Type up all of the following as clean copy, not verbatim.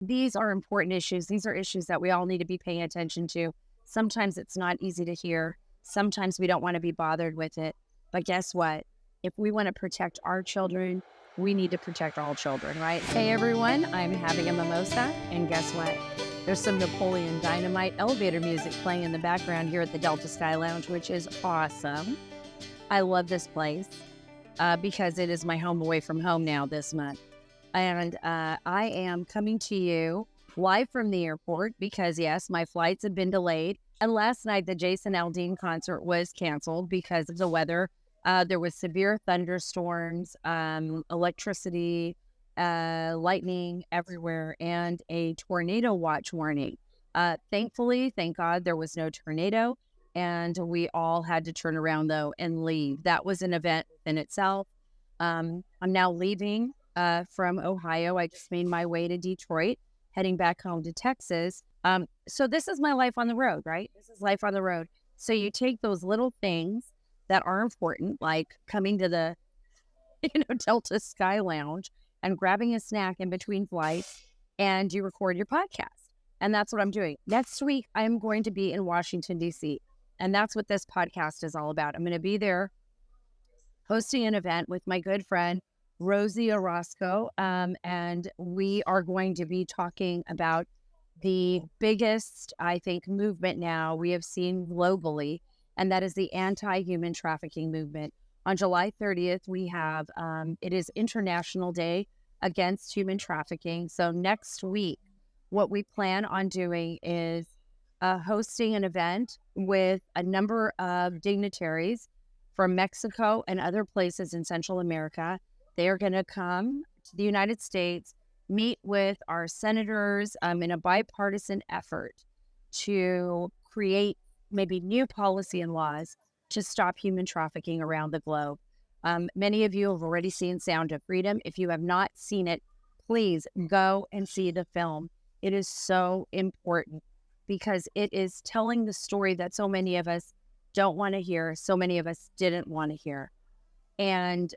These are important issues. These are issues that we all need to be paying attention to. Sometimes it's not easy to hear. Sometimes we don't want to be bothered with it. But guess what? If we want to protect our children, we need to protect all children, right? Hey, everyone, I'm having a mimosa. And guess what? There's some Napoleon Dynamite elevator music playing in the background here at the Delta Sky Lounge, which is awesome. I love this place because it is my home away from home now this month. And I am coming to you live from the airport because, yes, my flights have been delayed. And last night, the Jason Aldean concert was canceled because of the weather. There was severe thunderstorms, electricity, lightning everywhere, and a tornado watch warning. Thankfully, thank God, there was no tornado. And we all had to turn around, though, and leave. That was an event in itself. I'm now leaving from Ohio. I just made my way to Detroit, heading back home to Texas. So this is my life on the road, right? This is life on the road. So you take those little things that are important, like coming to the, Delta Sky Lounge and grabbing a snack in between flights, and you record your podcast. And that's what I'm doing. Next week, I'm going to be in Washington, D.C., and that's what this podcast is all about. I'm going to be there hosting an event with my good friend, Rosi Orozco, and we are going to be talking about the biggest, I think, movement now we have seen globally, and that is the anti-human trafficking movement. On July 30th, we have, it is International Day Against Human Trafficking. So next week, what we plan on doing is hosting an event with a number of dignitaries from Mexico and other places in Central America. They are going to come to the United States, meet with our senators in a bipartisan effort to create maybe new policy and laws to stop human trafficking around the globe. Many of you have already seen Sound of Freedom. If you have not seen it, please go and see the film. It is so important because it is telling the story that so many of us don't want to hear, so many of us didn't want to hear. And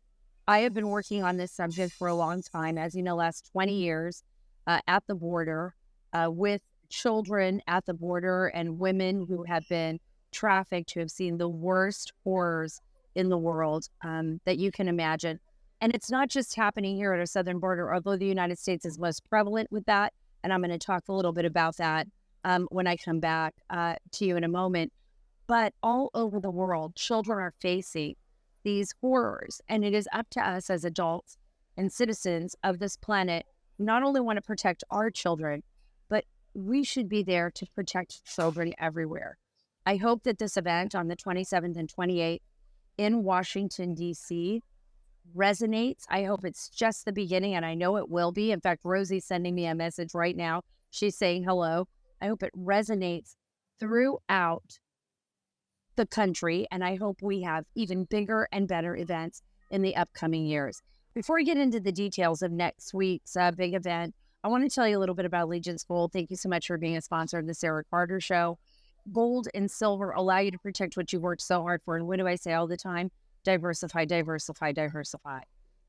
I have been working on this subject for a long time, as you know, last 20 years at the border with children at the border and women who have been trafficked, who have seen the worst horrors in the world that you can imagine. And it's not just happening here at our southern border, although the United States is most prevalent with that. And I'm going to talk a little bit about that when I come back to you in a moment. But all over the world, children are facing these horrors. And it is up to us as adults and citizens of this planet who not only want to protect our children, but we should be there to protect children everywhere. I hope that this event on the 27th and 28th in Washington, D.C. resonates. I hope it's just the beginning, and I know it will be. In fact, Rosie's sending me a message right now. She's saying hello. I hope it resonates throughout the country, and I hope we have even bigger and better events in the upcoming years. Before we get into the details of next week's big event, I want to tell you a little bit about Legion's Gold. Thank you so much for being a sponsor of the Sara Carter Show. Gold and silver allow you to protect what you worked so hard for. And what do I say all the time? Diversify, diversify, diversify.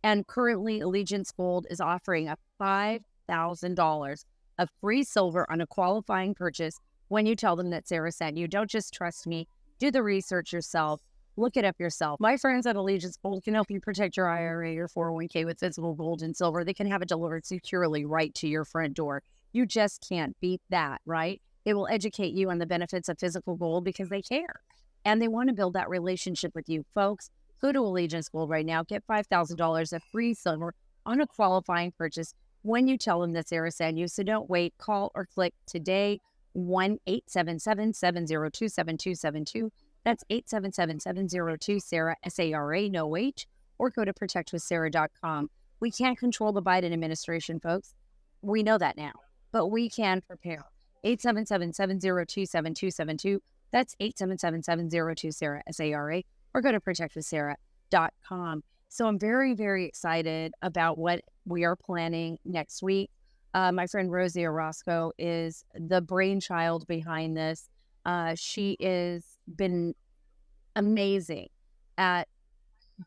And currently, Legion's Gold is offering a $5,000 of free silver on a qualifying purchase when you tell them that Sara sent you. Don't just trust me. Do the research yourself. Look it up yourself. My friends at Legion's Gold can help you protect your IRA, your 401k with physical gold and silver. They can have it delivered securely right to your front door. You just can't beat that, right? It will educate you on the benefits of physical gold because they care. And they want to build that relationship with you. Folks, go to Legion's Gold right now. Get $5,000 of free silver on a qualifying purchase when you tell them that Sara sent you. So don't wait. Call or click today. 1-877-702-7272. That's 877-702-SARA, S-A-R-A, no H, or go to protectwithsara.com. We can't control the Biden administration, folks. We know that now, but we can prepare. 877-702-7272. That's 877-702-SARA, S-A-R-A, or go to protectwithsara.com. So I'm very, very excited about what we are planning next week. My friend Rosi Orozco is the brainchild behind this. She has been amazing at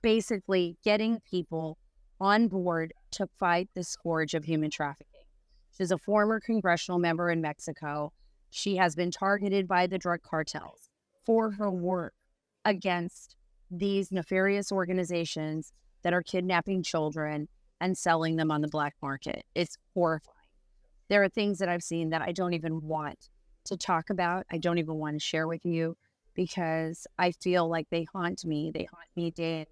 basically getting people on board to fight the scourge of human trafficking. She's a former congressional member in Mexico. She has been targeted by the drug cartels for her work against these nefarious organizations that are kidnapping children and selling them on the black market. It's horrifying. There are things that I've seen that I don't even want to talk about. I don't even want to share with you because I feel like they haunt me. They haunt me day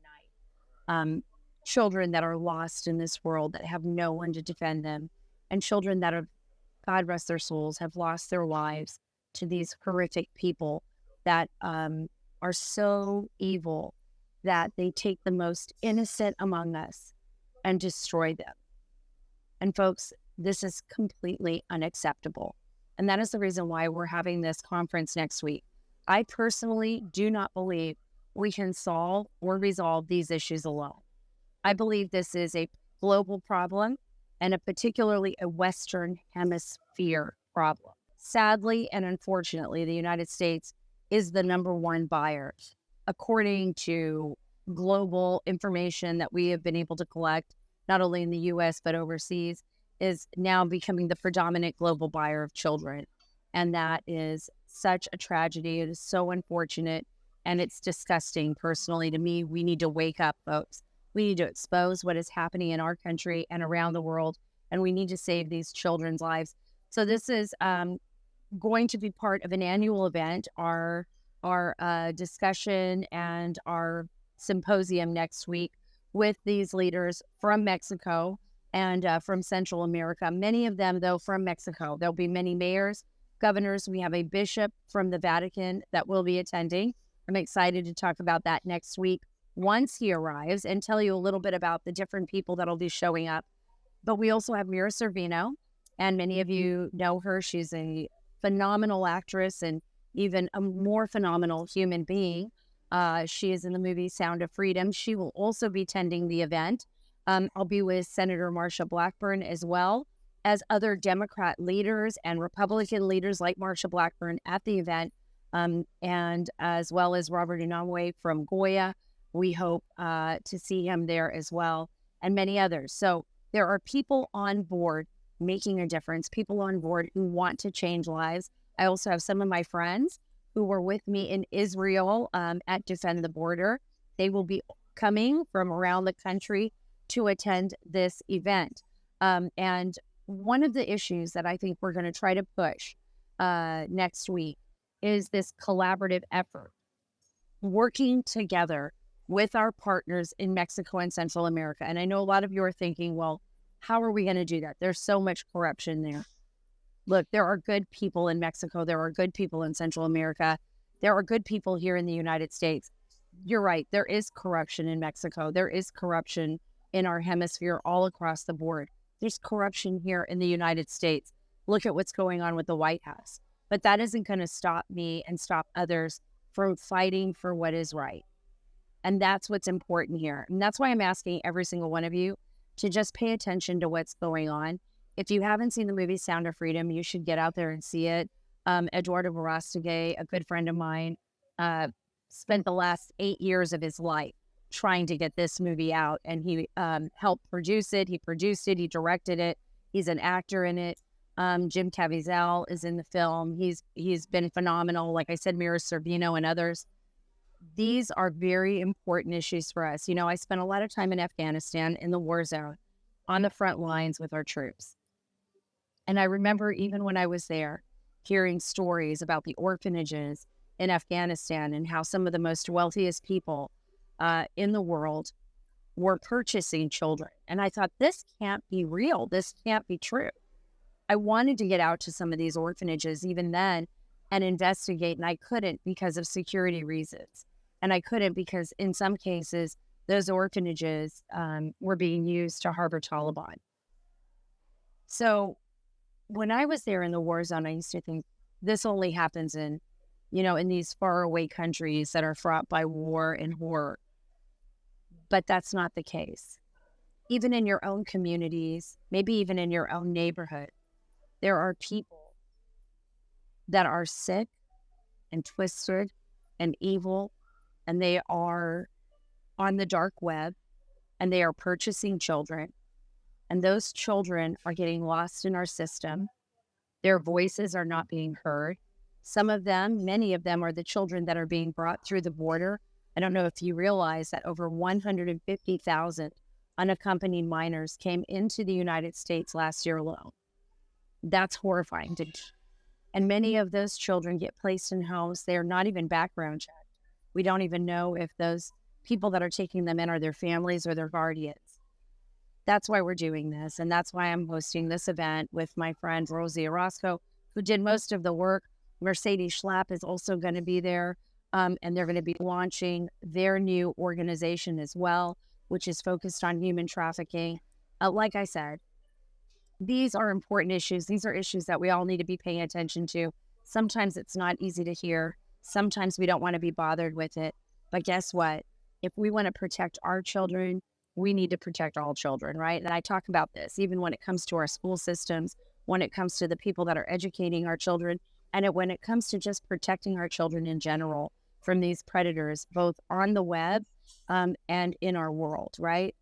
and night. Children that are lost in this world that have no one to defend them, and children that have, God rest their souls, have lost their lives to these horrific people that are so evil that they take the most innocent among us and destroy them. And folks, this is completely unacceptable. And that is the reason why we're having this conference next week. I personally do not believe we can solve or resolve these issues alone. I believe this is a global problem and particularly a Western Hemisphere problem. Sadly and unfortunately, the United States is the number one buyer. According to global information that we have been able to collect, not only in the U.S. but overseas, is now becoming the predominant global buyer of children. And that is such a tragedy. It is so unfortunate, and it's disgusting personally to me. We need to wake up, folks. We need to expose what is happening in our country and around the world, and we need to save these children's lives. So this is going to be part of an annual event, our discussion and our symposium next week with these leaders from Mexico and from Central America. Many of them, though, from Mexico. There'll be many mayors, governors. We have a bishop from the Vatican that will be attending. I'm excited to talk about that next week once he arrives and tell you a little bit about the different people that'll be showing up. But we also have Mira Sorvino, and many of you know her. She's a phenomenal actress and even a more phenomenal human being. She is in the movie Sound of Freedom. She will also be attending the event. I'll be with Senator Marsha Blackburn, as well as other Democrat leaders and Republican leaders like Marsha Blackburn at the event, and as well as Robert Inouye from Goya. We hope to see him there as well, and many others. So there are people on board making a difference, people on board who want to change lives. I also have some of my friends who were with me in Israel at Defend the Border. They will be coming from around the country to attend this event. And one of the issues that I think we're going to try to push next week is this collaborative effort, working together with our partners in Mexico and Central America. And I know a lot of you are thinking, well, how are we going to do that? There's so much corruption there. Look, there are good people in Mexico. There are good people in Central America. There are good people here in the United States. You're right. There is corruption in Mexico. There is corruption in our hemisphere all across the board. There's corruption here in the United States. Look at what's going on with the White House. But that isn't going to stop me and stop others from fighting for what is right. And that's what's important here. And that's why I'm asking every single one of you to just pay attention to what's going on. If you haven't seen the movie Sound of Freedom, you should get out there and see it. Eduardo Verástegui, a good friend of mine, spent the last 8 years of his life trying to get this movie out, and he helped produce it. He produced it. He directed it. He's an actor in it. Jim Caviezel is in the film. He's been phenomenal. Like I said, Mira Sorvino and others. These are very important issues for us. You know, I spent a lot of time in Afghanistan in the war zone on the front lines with our troops. And I remember even when I was there, hearing stories about the orphanages in Afghanistan and how some of the most wealthiest people in the world were purchasing children. And I thought, this can't be real. This can't be true. I wanted to get out to some of these orphanages even then and investigate, and I couldn't because of security reasons. And I couldn't because in some cases, those orphanages were being used to harbor Taliban. So when I was there in the war zone, I used to think this only happens in, you know, in these faraway countries that are fraught by war and horror. But that's not the case. Even in your own communities, maybe even in your own neighborhood, there are people that are sick and twisted and evil, and they are on the dark web, and they are purchasing children, And those children are getting lost in our system. Their voices are not being heard. Some of them, many of them, are the children that are being brought through the border. I don't know if you realize that over 150,000 unaccompanied minors came into the United States last year alone. That's horrifying. And many of those children get placed in homes. They are not even background checked. We don't even know if those people that are taking them in are their families or their guardians. That's why we're doing this. And that's why I'm hosting this event with my friend Rosi Orozco, who did most of the work. Mercedes Schlapp is also going to be there. And they're going to be launching their new organization as well, which is focused on human trafficking. Like I said, these are important issues. These are issues that we all need to be paying attention to. Sometimes it's not easy to hear. Sometimes we don't want to be bothered with it. But guess what? If we want to protect our children, we need to protect all children, right? And I talk about this even when it comes to our school systems, when it comes to the people that are educating our children, and when it comes to just protecting our children in general from these predators, both on the web and in our world, right?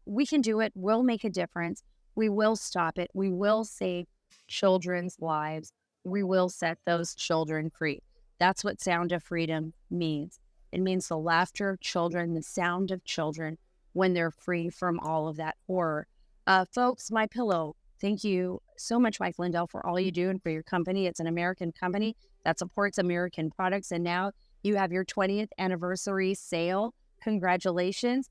We can do it. We'll make a difference. We will stop it. We will save children's lives. We will set those children free. That's what Sound of Freedom means. It means the laughter of children, the sound of children when they're free from all of that horror. Folks, MyPillow, thank you so much, Mike Lindell, for all you do and for your company. It's an American company that supports American products. And now you have your 20th anniversary sale. Congratulations.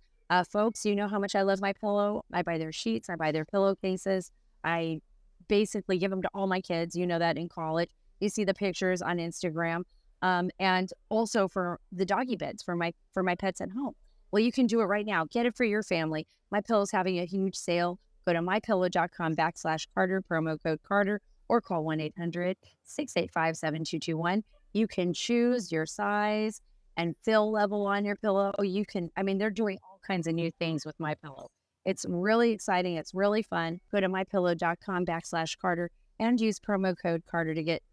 Folks, you know how much I love MyPillow. I buy their sheets. I buy their pillowcases. I basically give them to all my kids. You know that in college. You see the pictures on Instagram. And also for the doggy beds for my pets at home. Well, you can do it right now. Get it for your family. MyPillow's having a huge sale. Go to mypillow.com/Carter, promo code Carter, or call 1-800-685-7221. You can choose your size and fill level on your pillow. They're doing all kinds of new things with MyPillow. It's really exciting. It's really fun. Go to mypillow.com/Carter and use promo code Carter to get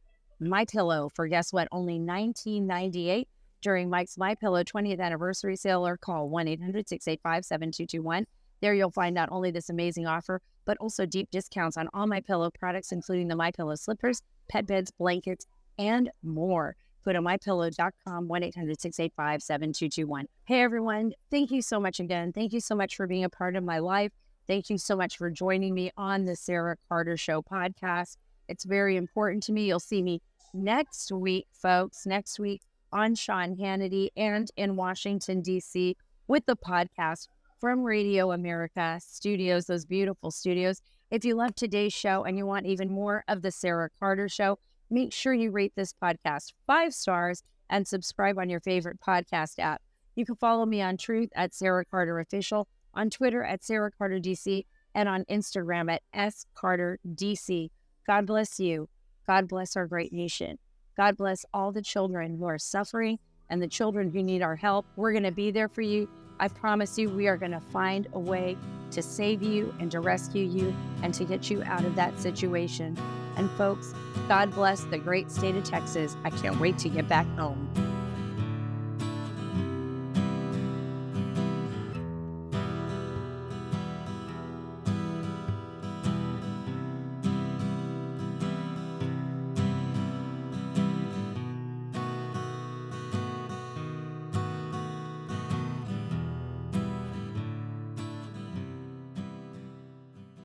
MyPillow for, guess what, only $19.98 during Mike's MyPillow 20th anniversary sale, or call 1-800-685-7221. There you'll find not only this amazing offer, but also deep discounts on all MyPillow products, including the MyPillow slippers, pet beds, blankets, and more. Go to mypillow.com, 1-800-685-7221. Hey, everyone. Thank you so much again. Thank you so much for being a part of my life. Thank you so much for joining me on the Sara Carter Show podcast. It's very important to me. You'll see me next week, folks, on Sean Hannity and in Washington, D.C. with the podcast from Radio America Studios, those beautiful studios. If you love today's show and you want even more of the Sara Carter Show, make sure you rate this podcast 5 stars and subscribe on your favorite podcast app. You can follow me on Truth at Sara Carter Official, on Twitter at Sara Carter DC, and on Instagram at SCarterDC. God bless you. God bless our great nation. God bless all the children who are suffering and the children who need our help. We're going to be there for you. I promise you, we are going to find a way to save you and to rescue you and to get you out of that situation. And folks, God bless the great state of Texas. I can't wait to get back home.